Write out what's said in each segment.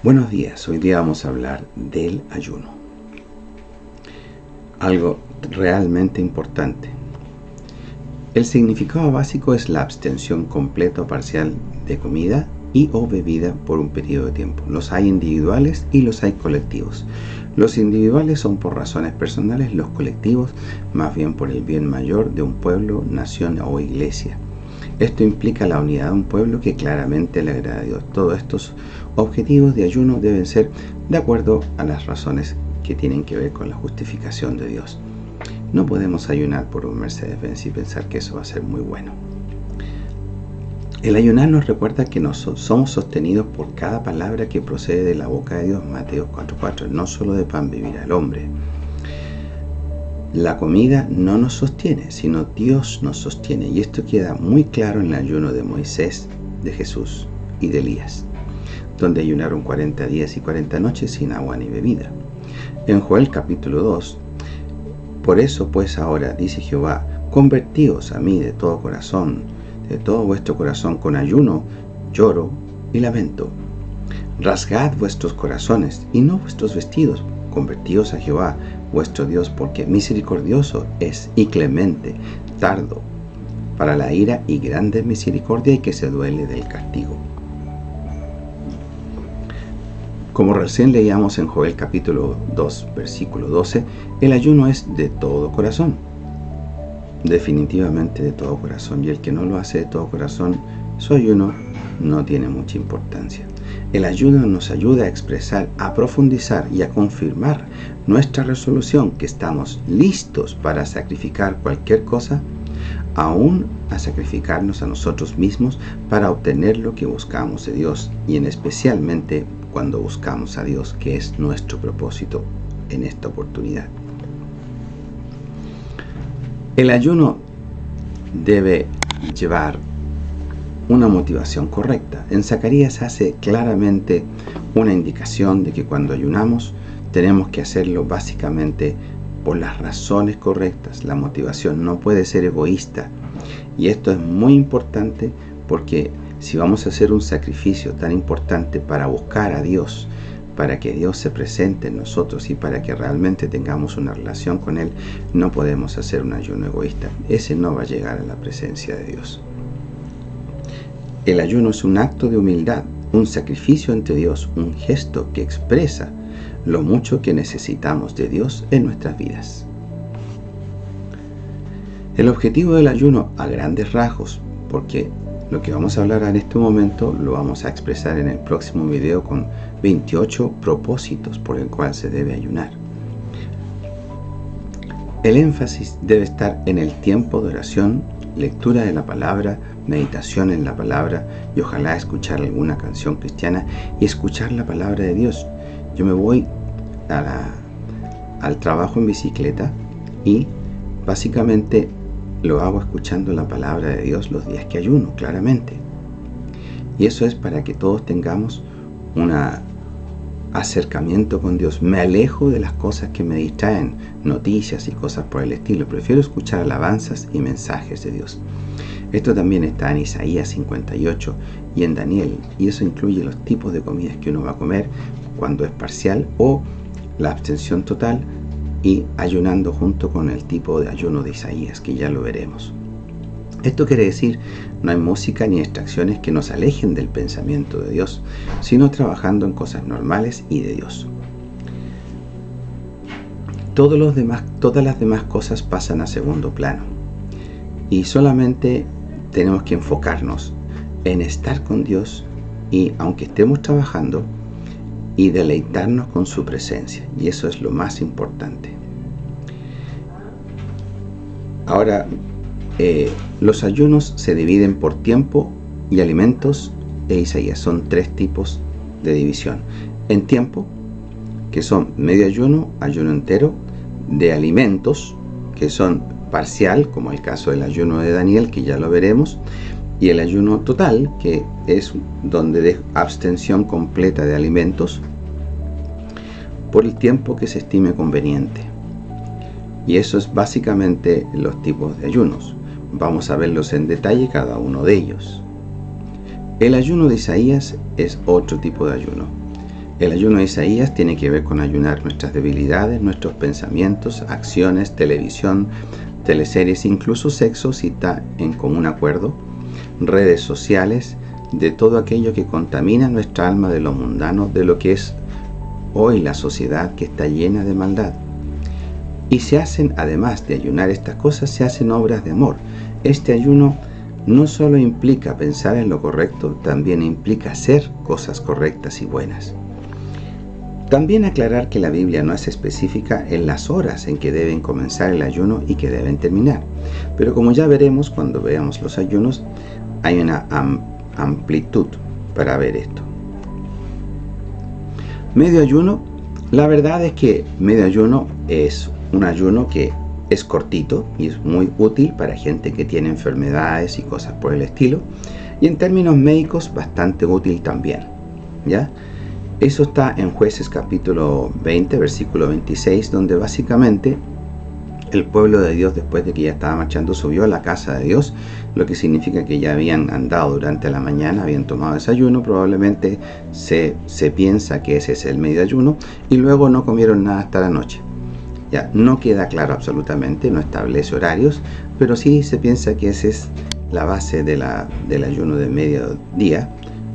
Buenos días, hoy día vamos a hablar del ayuno. Algo realmente importante. El significado básico es la abstención completa o parcial de comida y o bebida por un periodo de tiempo. Los hay individuales y los hay colectivos. Los individuales son por razones personales, los colectivos más bien por el bien mayor de un pueblo, nación o iglesia. Esto implica la unidad de un pueblo que claramente le agrada a Dios. Todos estos objetivos de ayuno deben ser de acuerdo a las razones que tienen que ver con la justificación de Dios. No podemos ayunar por un Mercedes-Benz y pensar que eso va a ser muy bueno. El ayunar nos recuerda que somos sostenidos por cada palabra que procede de la boca de Dios, Mateo 4:4, no solo de pan vivirá el hombre. La comida no nos sostiene, sino Dios nos sostiene, y esto queda muy claro en el ayuno de Moisés, de Jesús y de Elías, donde ayunaron 40 días y 40 noches sin agua ni bebida. En Joel capítulo 2, por eso pues ahora, dice Jehová, convertíos a mí de todo corazón, de todo vuestro corazón con ayuno, lloro y lamento. Rasgad vuestros corazones y no vuestros vestidos, convertíos a Jehová, vuestro Dios, porque misericordioso es y clemente, tardo para la ira y grande misericordia, y que se duele del castigo. Como recién leíamos en Joel capítulo 2, versículo 12, el ayuno es de todo corazón, definitivamente de todo corazón, y el que no lo hace de todo corazón, su ayuno no tiene mucha importancia. El ayuno nos ayuda a expresar, a profundizar y a confirmar nuestra resolución que estamos listos para sacrificar cualquier cosa, aún a sacrificarnos a nosotros mismos para obtener lo que buscamos de Dios, y especialmente cuando buscamos a Dios, que es nuestro propósito en esta oportunidad. El ayuno debe llevar una motivación correcta. En Zacarías hace claramente una indicación de que cuando ayunamos tenemos que hacerlo básicamente por las razones correctas. La motivación no puede ser egoísta, y esto es muy importante porque si vamos a hacer un sacrificio tan importante para buscar a Dios, para que Dios se presente en nosotros y para que realmente tengamos una relación con Él, no podemos hacer un ayuno egoísta. Ese no va a llegar a la presencia de Dios. El ayuno es un acto de humildad, un sacrificio ante Dios, un gesto que expresa lo mucho que necesitamos de Dios en nuestras vidas. El objetivo del ayuno a grandes rasgos, porque lo que vamos a hablar en este momento lo vamos a expresar en el próximo video con 28 propósitos por el cual se debe ayunar. El énfasis debe estar en el tiempo de oración, lectura de la palabra, meditación en la palabra y ojalá escuchar alguna canción cristiana y escuchar la palabra de Dios. Yo me voy al trabajo en bicicleta y básicamente lo hago escuchando la palabra de Dios los días que ayuno, claramente. Y eso es para que todos tengamos un acercamiento con Dios. Me alejo de las cosas que me distraen, noticias y cosas por el estilo. Prefiero escuchar alabanzas y mensajes de Dios. Esto también está en Isaías 58 y en Daniel, y eso incluye los tipos de comidas que uno va a comer cuando es parcial o la abstención total, y ayunando junto con el tipo de ayuno de Isaías, que ya lo veremos. Esto quiere decir, no hay música ni distracciones que nos alejen del pensamiento de Dios, sino trabajando en cosas normales y de Dios. Todas las demás cosas pasan a segundo plano, y solamente tenemos que enfocarnos en estar con Dios, y aunque estemos trabajando, y deleitarnos con su presencia, y eso es lo más importante. Ahora, los ayunos se dividen por tiempo y alimentos e Isaías. Son 3 tipos de división. En tiempo, que son medio ayuno, ayuno entero; de alimentos, que son parcial, como el caso del ayuno de Daniel, que ya lo veremos; y el ayuno total, que es donde de abstención completa de alimentos por el tiempo que se estime conveniente. Y eso es básicamente los tipos de ayunos. Vamos a verlos en detalle cada uno de ellos. El ayuno de Isaías es otro tipo de ayuno. El ayuno de Isaías tiene que ver con ayunar nuestras debilidades, nuestros pensamientos, acciones, televisión, teleseries, incluso sexo, si está en común acuerdo, redes sociales, de todo aquello que contamina nuestra alma de lo mundano, de lo que es hoy la sociedad que está llena de maldad. Y se hacen, además de ayunar estas cosas, se hacen obras de amor. Este ayuno no solo implica pensar en lo correcto, también implica hacer cosas correctas y buenas. También aclarar que la Biblia no es específica en las horas en que deben comenzar el ayuno y que deben terminar. Pero como ya veremos cuando veamos los ayunos, hay una amplitud para ver esto. Medio ayuno, la verdad es que medio ayuno es un ayuno que es cortito y es muy útil para gente que tiene enfermedades y cosas por el estilo, y en términos médicos bastante útil también, ¿ya? Eso está en Jueces capítulo 20, versículo 26, donde básicamente el pueblo de Dios, después de que ya estaba marchando, subió a la casa de Dios, lo que significa que ya habían andado durante la mañana, habían tomado desayuno, probablemente se piensa que ese es el medio ayuno, y luego no comieron nada hasta la noche. Ya no queda claro absolutamente, no establece horarios, pero sí se piensa que esa es la base del ayuno de mediodía,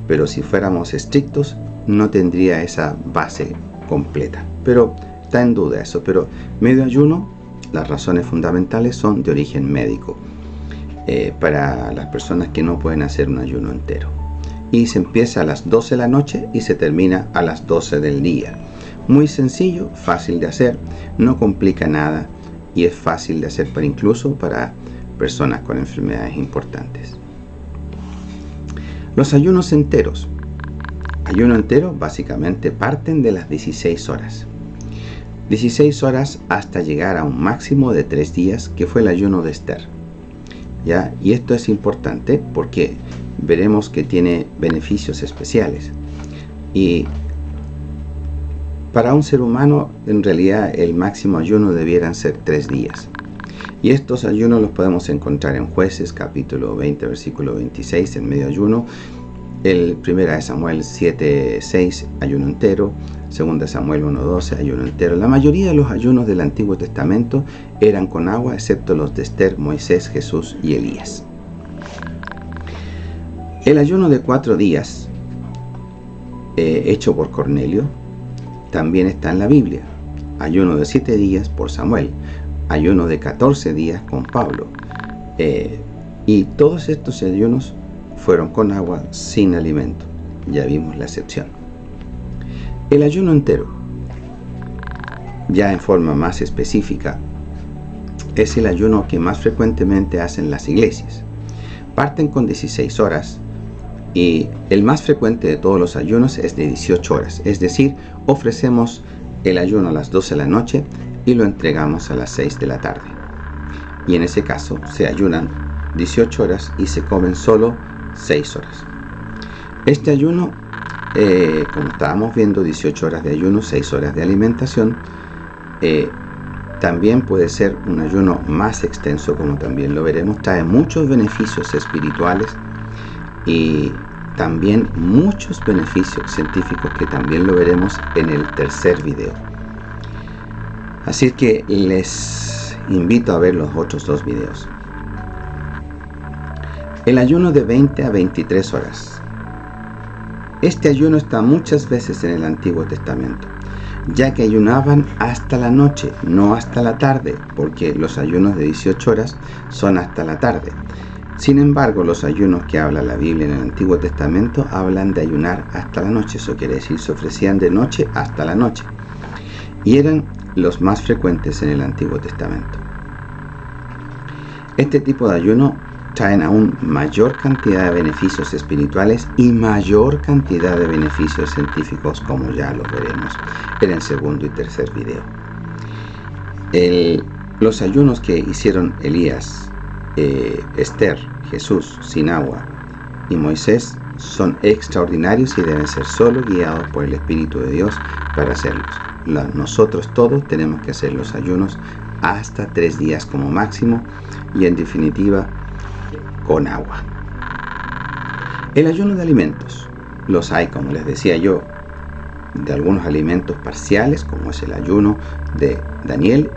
pero si fuéramos estrictos no tendría esa base completa. Pero está en duda eso, pero medio ayuno, las razones fundamentales son de origen médico, para las personas que no pueden hacer un ayuno entero. Y se empieza a las 12 de la noche y se termina a las 12 del día. Muy sencillo, fácil de hacer, no complica nada y es fácil de hacer incluso para personas con enfermedades importantes. Los ayunos enteros. Ayuno entero básicamente parten de las 16 horas. 16 horas hasta llegar a un máximo de 3 días, que fue el ayuno de Esther. ¿Ya? Y esto es importante porque veremos que tiene beneficios especiales. Y para un ser humano, en realidad, el máximo ayuno debieran ser 3 días. Y estos ayunos los podemos encontrar en Jueces, capítulo 20, versículo 26, el medio ayuno. El 1 de Samuel 7:6, ayuno entero. 2 de Samuel 1:12, ayuno entero. La mayoría de los ayunos del Antiguo Testamento eran con agua, excepto los de Esther, Moisés, Jesús y Elías. El ayuno de 4 días, hecho por Cornelio, también está en la Biblia. Ayuno de 7 días por Samuel. Ayuno de 14 días con Pablo. Y todos estos ayunos fueron con agua, sin alimento. Ya vimos la excepción. El ayuno entero, ya en forma más específica, es el ayuno que más frecuentemente hacen las iglesias. Parten con 16 horas y el más frecuente de todos los ayunos es de 18 horas. Es decir, ofrecemos el ayuno a las 12 de la noche y lo entregamos a las 6 de la tarde. Y en ese caso se ayunan 18 horas y se comen solo 6 horas. Este ayuno, como estábamos viendo, 18 horas de ayuno, 6 horas de alimentación, también puede ser un ayuno más extenso, como también lo veremos. Trae muchos beneficios espirituales y también muchos beneficios científicos, que también lo veremos en el tercer video. Así que les invito a ver los otros 2 videos. El ayuno de 20 a 23 horas. Este ayuno está muchas veces en el Antiguo Testamento, ya que ayunaban hasta la noche, no hasta la tarde, porque los ayunos de 18 horas son hasta la tarde. Sin embargo, los ayunos que habla la Biblia en el Antiguo Testamento hablan de ayunar hasta la noche. Eso quiere decir, se ofrecían de noche hasta la noche. Y eran los más frecuentes en el Antiguo Testamento. Este tipo de ayuno traen aún mayor cantidad de beneficios espirituales y mayor cantidad de beneficios científicos, como ya lo veremos en el segundo y tercer video. Los ayunos que hicieron Elías, Esther, Jesús sin agua y Moisés son extraordinarios y deben ser solo guiados por el Espíritu de Dios para hacerlos. Nosotros todos tenemos que hacer los ayunos hasta 3 días como máximo, y en definitiva con agua. El ayuno de alimentos. Los hay, como les decía yo, de algunos alimentos parciales, como es el ayuno de Daniel,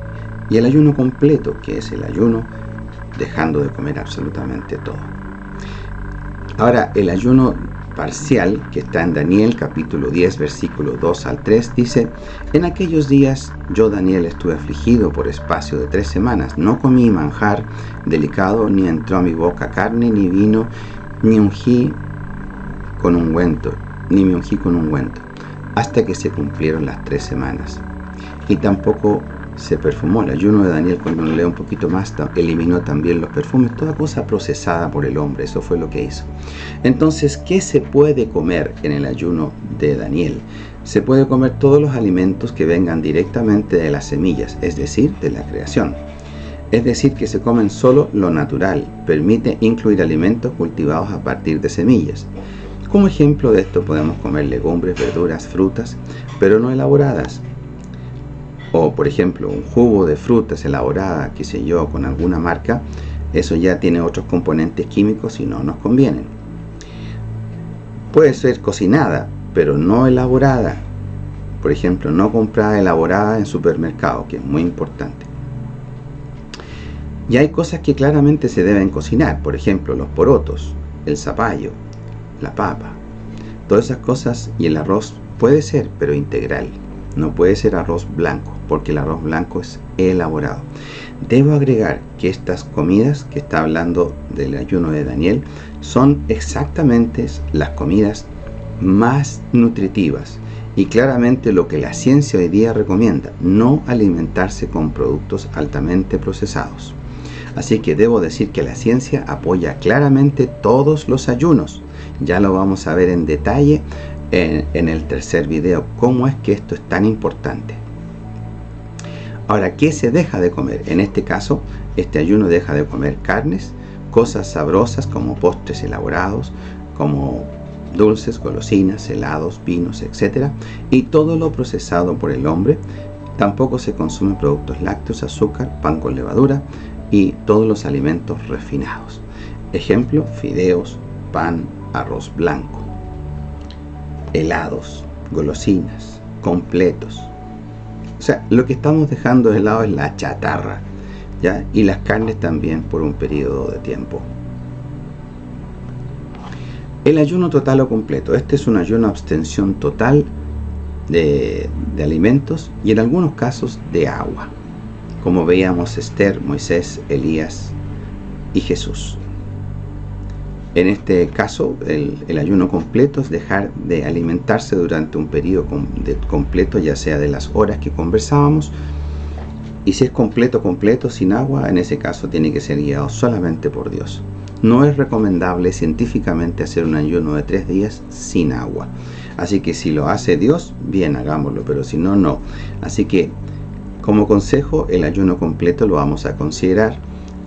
y el ayuno completo, que es el ayuno dejando de comer absolutamente todo. Ahora, el ayuno parcial, que está en Daniel capítulo 10, versículo 2 al 3, dice: en aquellos días yo, Daniel, estuve afligido por espacio de 3 semanas. No comí manjar delicado, ni entró a mi boca carne, ni vino, ni me ungí con ungüento, hasta que se cumplieron las 3 semanas. Y tampoco se perfumó. El ayuno de Daniel, cuando lo leo un poquito más, eliminó también los perfumes, toda cosa procesada por el hombre. Eso fue lo que hizo. Entonces, ¿qué se puede comer en el ayuno de Daniel? Se puede comer todos los alimentos que vengan directamente de las semillas, es decir, de la creación. Es decir, que se comen solo lo natural. Permite incluir alimentos cultivados a partir de semillas. Como ejemplo de esto podemos comer legumbres, verduras, frutas, pero no elaboradas. O, por ejemplo, un jugo de frutas elaborada, qué sé yo, con alguna marca, eso ya tiene otros componentes químicos y no nos convienen. Puede ser cocinada, pero no elaborada. Por ejemplo, no comprada elaborada en supermercado, que es muy importante. Y hay cosas que claramente se deben cocinar, por ejemplo, los porotos, el zapallo, la papa. Todas esas cosas, y el arroz puede ser, pero integral. No puede ser arroz blanco, porque el arroz blanco es elaborado. Debo agregar que estas comidas que está hablando del ayuno de Daniel son exactamente las comidas más nutritivas y claramente lo que la ciencia hoy día recomienda: no alimentarse con productos altamente procesados. Así que debo decir que la ciencia apoya claramente todos los ayunos. Ya lo vamos a ver en detalle en el tercer video, cómo es que esto es tan importante. Ahora, ¿qué se deja de comer? En este caso, este ayuno deja de comer carnes, cosas sabrosas como postres elaborados, como dulces, golosinas, helados, vinos, etc. Y todo lo procesado por el hombre. Tampoco se consumen productos lácteos, azúcar, pan con levadura y todos los alimentos refinados. Ejemplo: fideos, pan, arroz blanco, helados, golosinas, completos. O sea, lo que estamos dejando de lado es la chatarra, ¿ya? Y las carnes también por un periodo de tiempo. El ayuno total o completo. Este es un ayuno abstención total de alimentos y en algunos casos de agua, como veíamos Esther, Moisés, Elías y Jesús. En este caso, el ayuno completo es dejar de alimentarse durante un periodo completo, ya sea de las horas que conversábamos, y si es completo sin agua, en ese caso tiene que ser guiado solamente por Dios. No es recomendable científicamente hacer un ayuno de 3 días sin agua. Así que si lo hace Dios, bien, hagámoslo, pero si no, no. Así que, como consejo, el ayuno completo lo vamos a considerar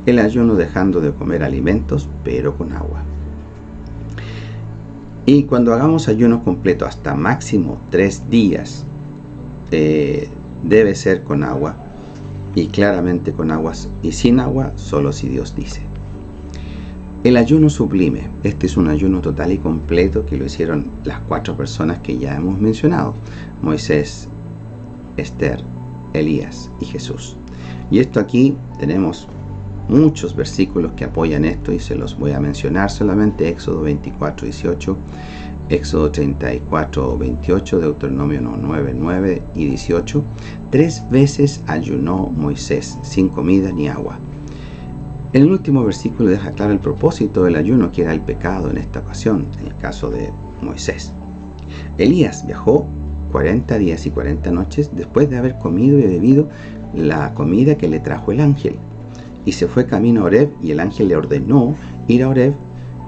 el ayuno dejando de comer alimentos, pero con agua. Y cuando hagamos ayuno completo hasta máximo 3 días, debe ser con agua, y claramente con aguas, y sin agua solo si Dios dice. El ayuno sublime. Este es un ayuno total y completo que lo hicieron las 4 personas que ya hemos mencionado: Moisés, Esther, Elías y Jesús. Y esto aquí tenemos muchos versículos que apoyan esto y se los voy a mencionar solamente: Éxodo 24, 18, Éxodo 34, 28, Deuteronomio 9, 9 y 18. 3 veces ayunó Moisés sin comida ni agua. En el último versículo deja claro el propósito del ayuno, que era el pecado en esta ocasión, en el caso de Moisés. Elías viajó 40 días y 40 noches después de haber comido y bebido la comida que le trajo el ángel. Y se fue camino a Horeb, y el ángel le ordenó ir a Horeb,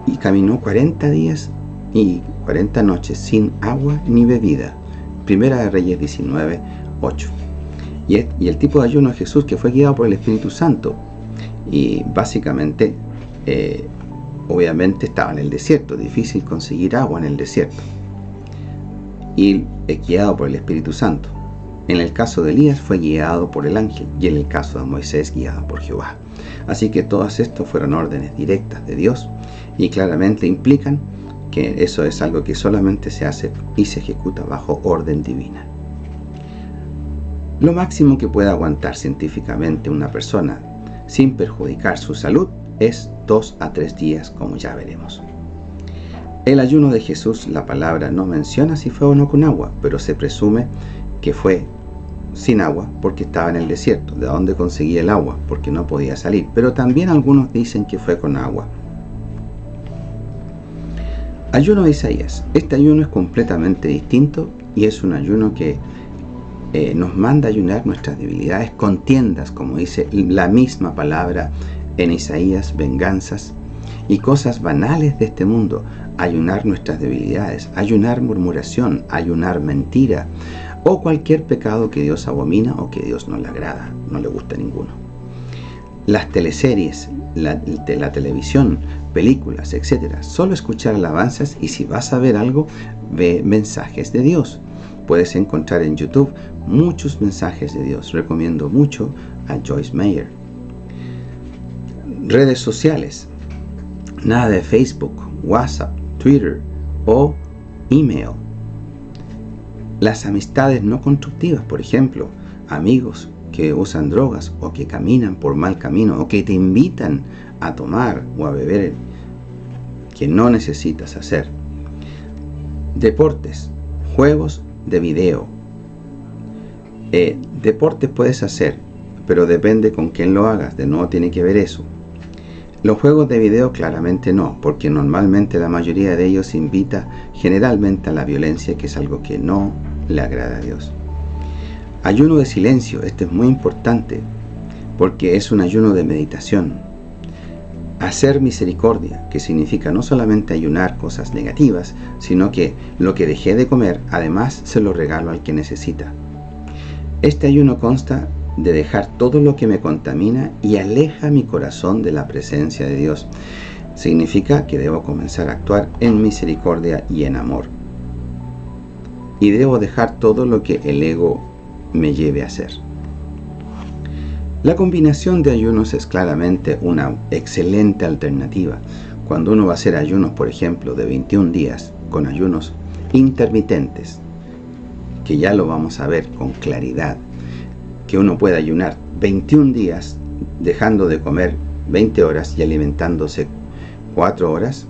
y caminó 40 días y 40 noches sin agua ni bebida. Primera de Reyes 19, 8. Y el tipo de ayuno de Jesús, que fue guiado por el Espíritu Santo, y básicamente, obviamente estaba en el desierto, difícil conseguir agua en el desierto, y guiado por el Espíritu Santo. En el caso de Elías fue guiado por el ángel, y en el caso de Moisés guiado por Jehová. Así que todas estas fueron órdenes directas de Dios y claramente implican que eso es algo que solamente se hace y se ejecuta bajo orden divina. Lo máximo que puede aguantar científicamente una persona sin perjudicar su salud es 2 a 3 días, como ya veremos. El ayuno de Jesús, la palabra no menciona si fue o no con agua, pero se presume que fue sin agua porque estaba en el desierto. ¿De dónde conseguía el agua? Porque no podía salir. Pero también algunos dicen que fue con agua. Ayuno de Isaías. Este ayuno es completamente distinto y es un ayuno que nos manda a ayunar nuestras debilidades, contiendas, como dice la misma palabra en Isaías, venganzas y cosas banales de este mundo. Ayunar nuestras debilidades, ayunar murmuración, ayunar mentira o cualquier pecado que Dios abomina o que Dios no le agrada, no le gusta ninguno. Las teleseries, la televisión, películas, etc. Solo escuchar alabanzas, y si vas a ver algo, ve mensajes de Dios. Puedes encontrar en YouTube muchos mensajes de Dios. Recomiendo mucho a Joyce Meyer. Redes sociales. Nada de Facebook, WhatsApp, Twitter o email. Las amistades no constructivas, por ejemplo, amigos que usan drogas o que caminan por mal camino o que te invitan a tomar o a beber que no necesitas hacer. Deportes, juegos de video. Deportes puedes hacer, pero depende con quién lo hagas. De nuevo tiene que ver eso. Los juegos de video claramente no, porque normalmente la mayoría de ellos invita generalmente a la violencia, que es algo que no le agrada a Dios. Ayuno de silencio. Este es muy importante porque es un ayuno de meditación. Hacer misericordia, que significa no solamente ayunar cosas negativas, sino que lo que dejé de comer, además se lo regalo al que necesita. Este ayuno consta de dejar todo lo que me contamina y aleja mi corazón de la presencia de Dios. Significa que debo comenzar a actuar en misericordia y en amor. Y debo dejar todo lo que el ego me lleve a hacer. La combinación de ayunos es claramente una excelente alternativa. Cuando uno va a hacer ayunos, por ejemplo, de 21 días, con ayunos intermitentes, que ya lo vamos a ver con claridad, que uno puede ayunar 21 días dejando de comer 20 horas y alimentándose 4 horas,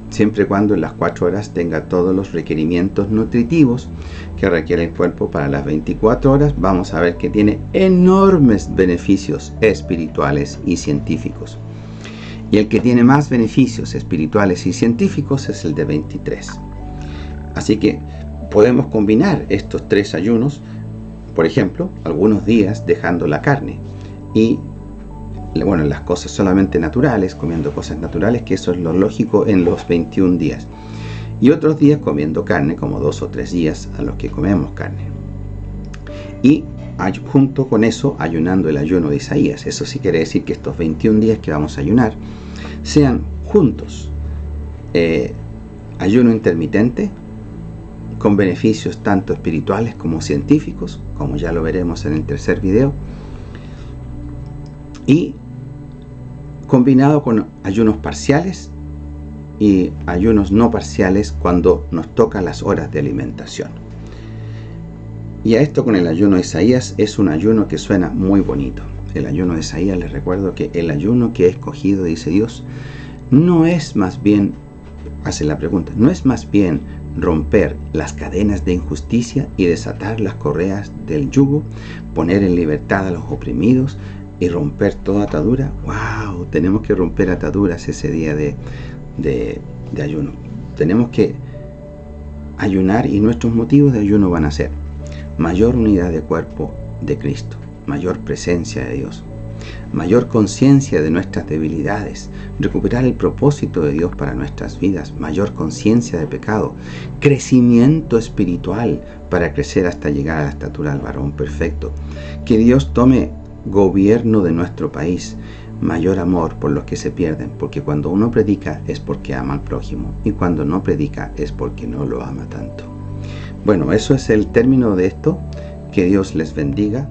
siempre y cuando en las 4 horas tenga todos los requerimientos nutritivos que requiere el cuerpo para las 24 horas, vamos a ver que tiene enormes beneficios espirituales y científicos. Y el que tiene más beneficios espirituales y científicos es el de 23. Así que podemos combinar estos 3 ayunos, por ejemplo, algunos días dejando la carne y las cosas solamente naturales, comiendo cosas naturales, que eso es lo lógico en los 21 días. Y otros días comiendo carne, como 2 o 3 días a los que comemos carne. Y junto con eso, ayunando el ayuno de Isaías. Eso sí quiere decir que estos 21 días que vamos a ayunar sean juntos. Ayuno intermitente, con beneficios tanto espirituales como científicos, como ya lo veremos en el tercer video. Y combinado con ayunos parciales y ayunos no parciales cuando nos tocan las horas de alimentación. Y a esto con el ayuno de Isaías es un ayuno que suena muy bonito. El ayuno de Isaías, les recuerdo que el ayuno que he escogido, dice Dios, no es más bien, hace la pregunta, no es más bien romper las cadenas de injusticia y desatar las correas del yugo, poner en libertad a los oprimidos y romper toda atadura. ¡Wow! Tenemos que romper ataduras ese día de ayuno. Tenemos que ayunar y nuestros motivos de ayuno van a ser mayor unidad de cuerpo de Cristo, mayor presencia de Dios, mayor conciencia de nuestras debilidades, recuperar el propósito de Dios para nuestras vidas, mayor conciencia de pecado, crecimiento espiritual para crecer hasta llegar a la estatura del varón perfecto, que Dios tome gobierno de nuestro país, mayor amor por los que se pierden, porque cuando uno predica es porque ama al prójimo y cuando no predica es porque no lo ama tanto. Bueno, eso es el término de esto. Que Dios les bendiga.